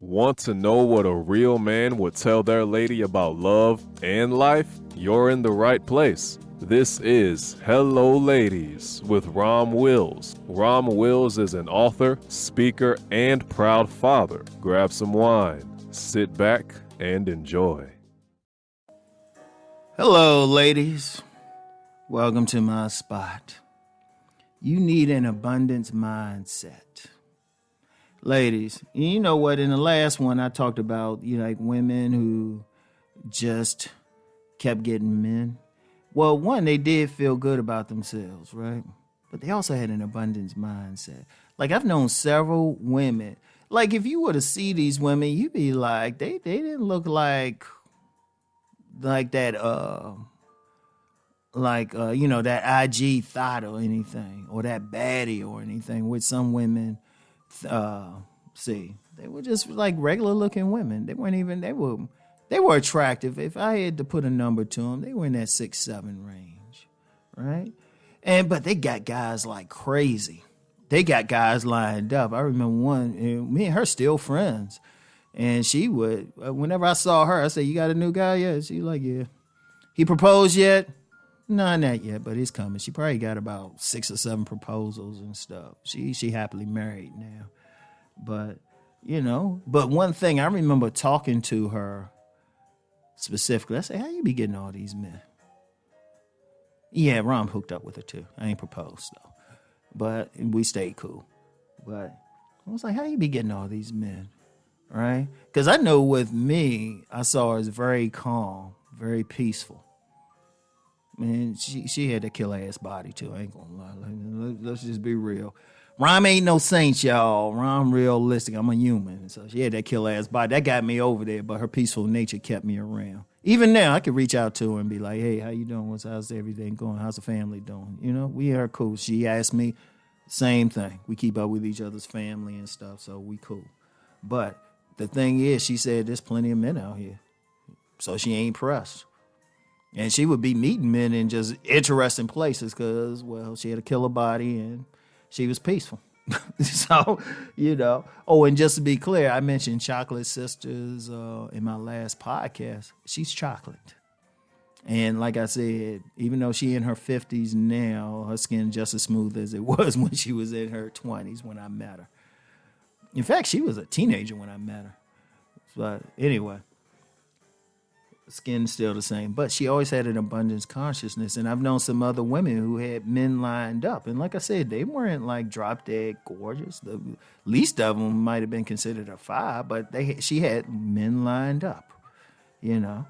Want to know what a real man would tell their lady about love and life? You're in the right place. This is Hello Ladies with Rom Wills. Rom Wills is an author, speaker, and proud father. Grab some wine, sit back, and enjoy. Hello, ladies. Welcome to my spot. You need an abundance mindset. Ladies, you know what? In the last one, I talked about, like women who just kept getting men. Well, one, they did feel good about themselves, right? But they also had an abundance mindset. Like, I've known several women. Like, if you were to see these women, you'd be like, they didn't look like that, that IG thought or anything, or that baddie or anything, which some women see. They were just like regular looking women. They were attractive. If I had to put a number to them, they were in that 6-7 range, right? But they got guys like crazy. They got guys lined up. I remember one, and me and her still friends. And she would, whenever I saw her, I said, "You got a new guy yet?" She like, "Yeah." "He proposed yet?" "No, not yet, but he's coming." She probably got about 6 or 7 proposals and stuff. She happily married now. But, but one thing I remember talking to her specifically, I said, "How you be getting all these men?" "Yeah, Rom hooked up with her too. I ain't proposed though. But we stayed cool." But I was like, "How you be getting all these men?" Right? Because I know with me, I saw her as very calm, very peaceful. Man, she had a killer ass body too. I ain't gonna lie. Let's just be real. Rom ain't no saint, y'all. Rom realistic. I'm a human. So she had that killer ass body. That got me over there, but her peaceful nature kept me around. Even now, I could reach out to her and be like, "Hey, how you doing? How's everything going? How's the family doing?" We are cool. She asked me, same thing. We keep up with each other's family and stuff, so we cool. But the thing is, she said there's plenty of men out here. So she ain't pressed. And she would be meeting men in just interesting places because, well, she had a killer body and she was peaceful. So, Oh, and just to be clear, I mentioned Chocolate Sisters in my last podcast. She's chocolate. And like I said, even though she in her 50s now, her skin just as smooth as it was when she was in her 20s when I met her. In fact, she was a teenager when I met her. But anyway, skin's still the same. But she always had an abundance consciousness. And I've known some other women who had men lined up. And like I said, they weren't like drop dead gorgeous. The least of them might have been considered a 5, but she had men lined up, Yeah,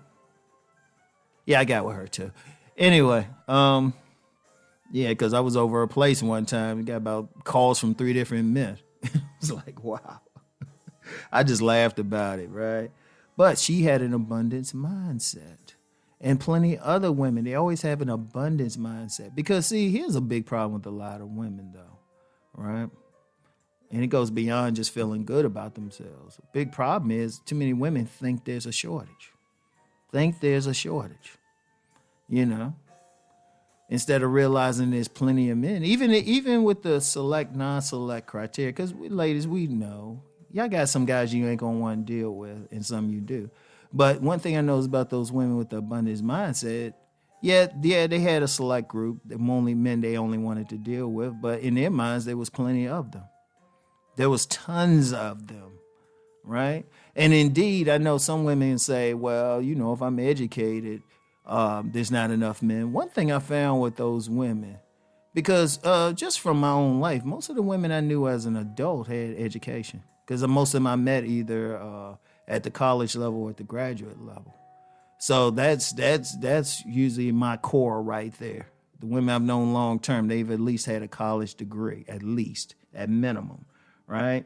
I got with her too. Anyway, because I was over her place one time and got about calls from 3 different men. It was like, wow. I just laughed about it, right? But she had an abundance mindset. And plenty of other women, they always have an abundance mindset. Because, see, here's a big problem with a lot of women, though, right? And it goes beyond just feeling good about themselves. A big problem is too many women think there's a shortage. Instead of realizing there's plenty of men, even with the select, non-select criteria, because ladies, we know, y'all got some guys you ain't going to want to deal with, and some you do. But one thing I know is about those women with the abundance mindset, yeah, they had a select group, the only men they only wanted to deal with, but in their minds, there was plenty of them. There was tons of them, right? And indeed, I know some women say, well, if I'm educated, there's not enough men. One thing I found with those women, because just from my own life, most of the women I knew as an adult had education. Because most of them I met either at the college level or at the graduate level. So that's usually my core right there. The women I've known long term, they've at least had a college degree, at minimum, right?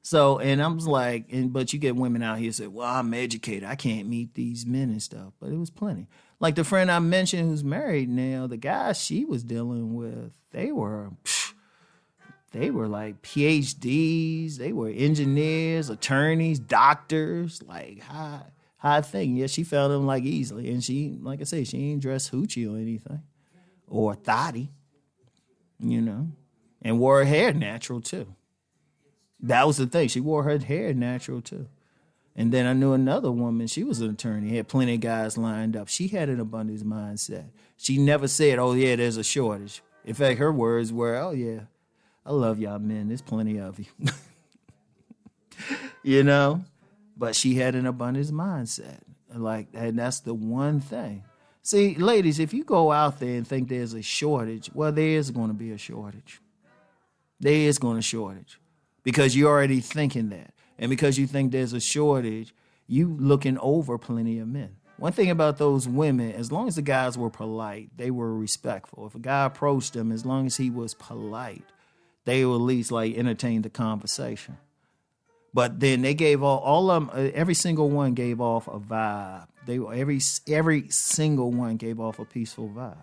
So, and I'm like, but you get women out here say, "Well, I'm educated. I can't meet these men and stuff." But it was plenty. Like the friend I mentioned who's married now, the guys she was dealing with, they were like PhDs. They were engineers, attorneys, doctors, like high thing. Yeah, she found them like easily. And she, like I say, she ain't dressed hoochie or anything. Or thotty, and wore her hair natural too. That was the thing. She wore her hair natural too. And then I knew another woman. She was an attorney. Had plenty of guys lined up. She had an abundance mindset. She never said, "Oh yeah, there's a shortage." In fact, her words were, "Oh yeah, I love y'all men. There's plenty of you." You know. But she had an abundance mindset. And that's the one thing. See, ladies, if you go out there and think there's a shortage, well, there is going to be a shortage. There is going to shortage because you're already thinking that. And because you think there's a shortage, you looking over plenty of men. One thing about those women, as long as the guys were polite, they were respectful. If a guy approached them, as long as he was polite, they would at least like entertain the conversation. But then they gave all of them, every single one gave off a vibe. Every single one gave off a peaceful vibe.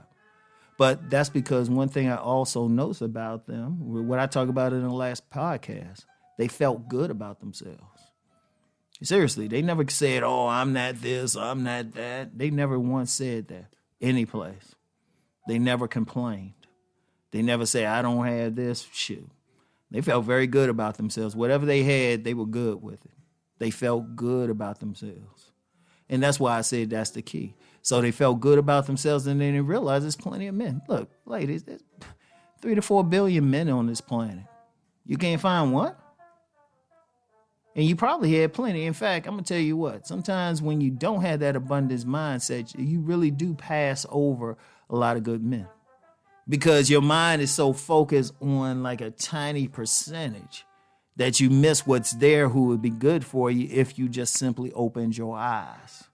But that's because one thing I also noticed about them, what I talked about in the last podcast, they felt good about themselves. Seriously, they never said, "Oh, I'm not this, I'm not that." They never once said that any place. They never complained. They never say, "I don't have this." Shoot. They felt very good about themselves. Whatever they had, they were good with it. They felt good about themselves. And that's why I said that's the key. So they felt good about themselves, and then they realized there's plenty of men. Look, ladies, there's 3 to 4 billion men on this planet. You can't find one? And you probably had plenty. In fact, I'm going to tell you what. Sometimes when you don't have that abundance mindset, you really do pass over a lot of good men. Because your mind is so focused on like a tiny percentage that you miss what's there who would be good for you if you just simply opened your eyes.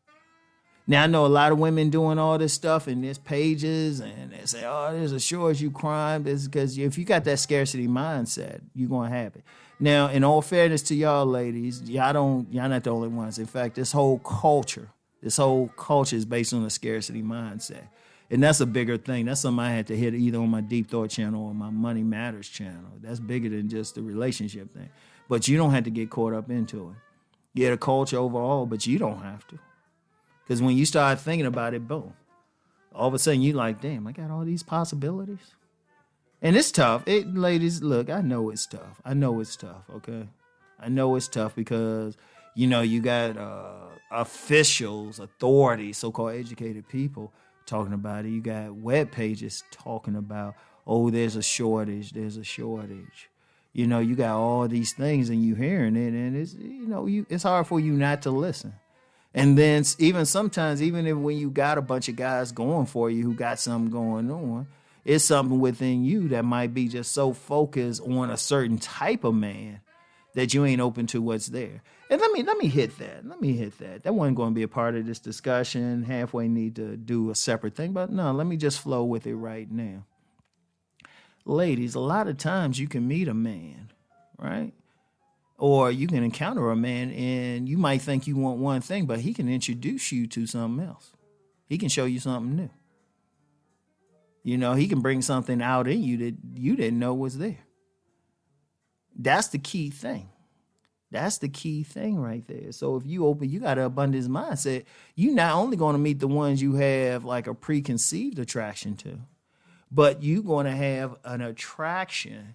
Now, I know a lot of women doing all this stuff and there's pages and they say, "Oh, there's a shortage, you crime." It's because if you got that scarcity mindset, you're going to have it. Now, in all fairness to y'all ladies, y'all not the only ones. In fact, this whole culture is based on a scarcity mindset. And that's a bigger thing. That's something I had to hit either on my Deep Thought channel or my Money Matters channel. That's bigger than just the relationship thing. But you don't have to get caught up into it. Yeah, the culture overall, but you don't have to. Because when you start thinking about it, boom. All of a sudden you're like, damn, I got all these possibilities. And it's tough. Ladies, look, I know it's tough. Okay? I know it's tough because, you got officials, authorities, so-called educated people talking about it. You got web pages talking about, "Oh, there's a shortage. You got all these things and you hearing it, and it's it's hard for you not to listen. And then even sometimes, even if when you got a bunch of guys going for you who got something going on, it's something within you that might be just so focused on a certain type of man that you ain't open to what's there. And let me hit that. That wasn't going to be a part of this discussion. Halfway need to do a separate thing, but no, let me just flow with it right now. Ladies, a lot of times you can meet a man, right? Or you can encounter a man and you might think you want one thing, but he can introduce you to something else. He can show you something new. He can bring something out in you that you didn't know was there. That's the key thing. That's the key thing right there. So if you got an abundance mindset, you're not only going to meet the ones you have like a preconceived attraction to, but you're going to have an attraction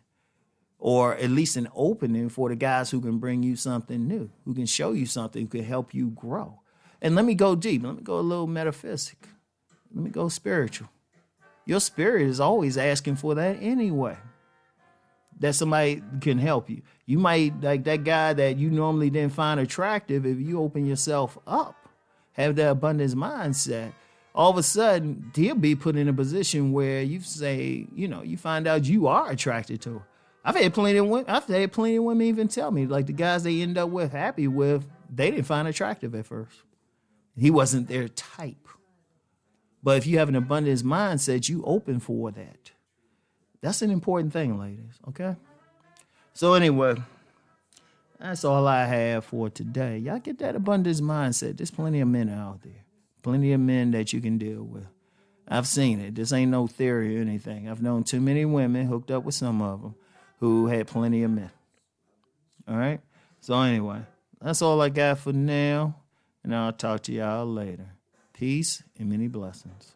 or at least an opening for the guys who can bring you something new, who can show you something, who can help you grow. And let me go deep. Let me go a little metaphysic. Let me go spiritual. Your spirit is always asking for that anyway. That somebody can help you. You might, like that guy that you normally didn't find attractive, if you open yourself up, have that abundance mindset, all of a sudden he'll be put in a position where you say, you find out you are attracted to her. I've had plenty of women even tell me, like the guys they end up with, happy with, they didn't find attractive at first. He wasn't their type. But if you have an abundance mindset, you open for that. That's an important thing, ladies, okay? So anyway, that's all I have for today. Y'all get that abundance mindset. There's plenty of men out there. Plenty of men that you can deal with. I've seen it. This ain't no theory or anything. I've known too many women, hooked up with some of them, who had plenty of men. All right? So anyway, that's all I got for now, and I'll talk to y'all later. Peace and many blessings.